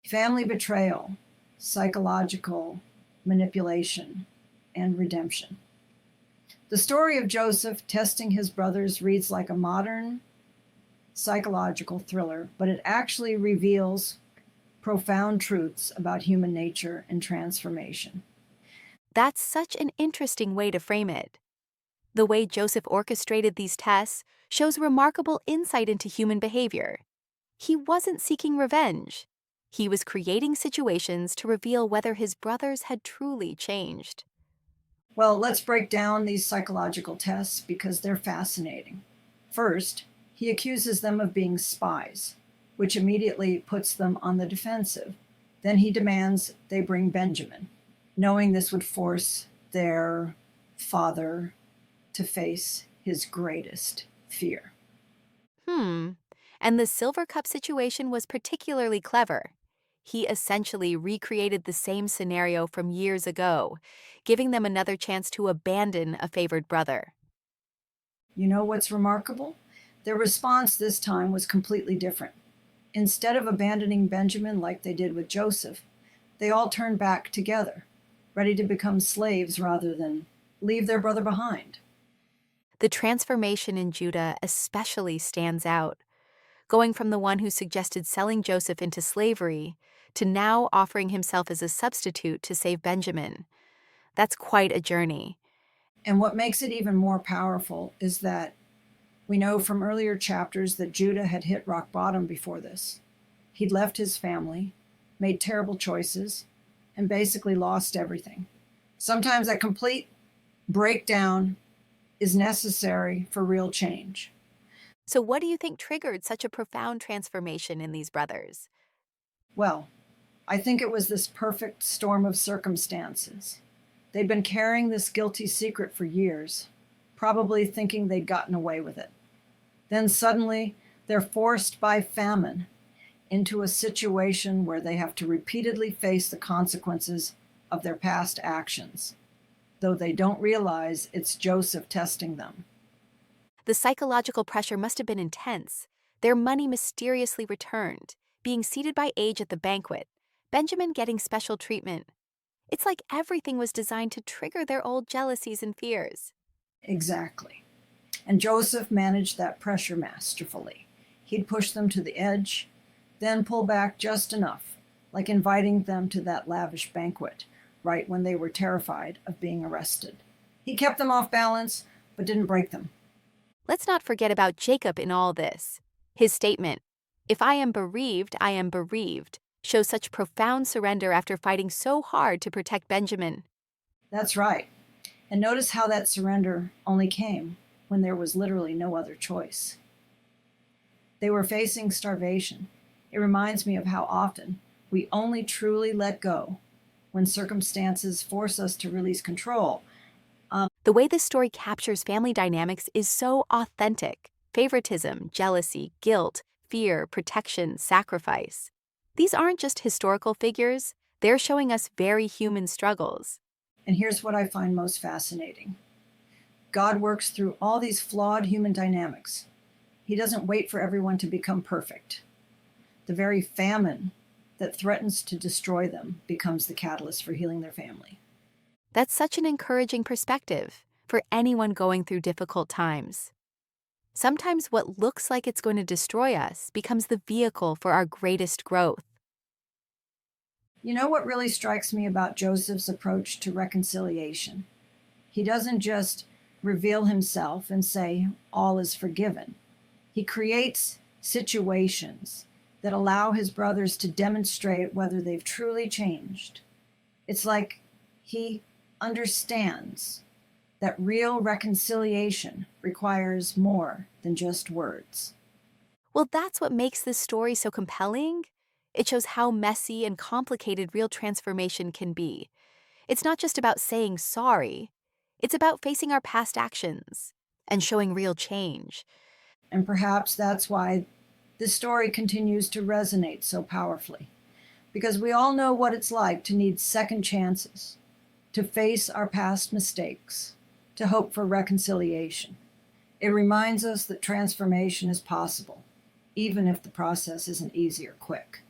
Family betrayal, psychological manipulation, and redemption. The story of Joseph testing his brothers reads like a modern psychological thriller, but it actually reveals profound truths about human nature and transformation. That's such an interesting way to frame it. The way Joseph orchestrated these tests shows remarkable insight into human behavior. He wasn't seeking revenge. He was creating situations to reveal whether his brothers had truly changed. Well, let's break down these psychological tests because they're fascinating. First, he accuses them of being spies, which immediately puts them on the defensive. Then he demands they bring Benjamin, knowing this would force their father to face his greatest fear. Hmm. And the silver cup situation was particularly clever. He essentially recreated the same scenario from years ago, giving them another chance to abandon a favored brother. You know what's remarkable? Their response this time was completely different. Instead of abandoning Benjamin like they did with Joseph, they all turned back together, ready to become slaves rather than leave their brother behind. The transformation in Judah especially stands out, going from the one who suggested selling Joseph into slavery to now offering himself as a substitute to save Benjamin. That's quite a journey. And what makes it even more powerful is that we know from earlier chapters that Judah had hit rock bottom before this. He'd left his family, made terrible choices, and basically lost everything. Sometimes that complete breakdown is necessary for real change. So, what do you think triggered such a profound transformation in these brothers? Well, I think it was this perfect storm of circumstances. They'd been carrying this guilty secret for years, probably thinking they'd gotten away with it. Then suddenly, they're forced by famine into a situation where they have to repeatedly face the consequences of their past actions, though they don't realize it's Joseph testing them. The psychological pressure must have been intense. Their money mysteriously returned, being seated by age at the banquet, Benjamin getting special treatment. It's like everything was designed to trigger their old jealousies and fears. Exactly. And Joseph managed that pressure masterfully. He'd push them to the edge, then pull back just enough, like inviting them to that lavish banquet, right when they were terrified of being arrested. He kept them off balance, but didn't break them. Let's not forget about Jacob in all this. His statement, "If I am bereaved," shows such profound surrender after fighting so hard to protect Benjamin. That's right. And notice how that surrender only came when there was literally no other choice. They were facing starvation. It reminds me of how often we only truly let go when circumstances force us to release control. The way this story captures family dynamics is so authentic. Favoritism, jealousy, guilt, fear, protection, sacrifice. These aren't just historical figures, they're showing us very human struggles. And here's what I find most fascinating: God works through all these flawed human dynamics. He doesn't wait for everyone to become perfect. The very famine that threatens to destroy them becomes the catalyst for healing their family. That's such an encouraging perspective for anyone going through difficult times. Sometimes what looks like it's going to destroy us becomes the vehicle for our greatest growth. You know what really strikes me about Joseph's approach to reconciliation? He doesn't just reveal himself and say, all is forgiven. He creates situations that allow his brothers to demonstrate whether they've truly changed. It's like he understands that real reconciliation requires more than just words. Well, that's what makes this story so compelling. It shows how messy and complicated real transformation can be. It's not just about saying sorry, it's about facing our past actions and showing real change. And perhaps that's why this story continues to resonate so powerfully, because we all know what it's like to need second chances, to face our past mistakes, to hope for reconciliation. It reminds us that transformation is possible, even if the process isn't easy or quick.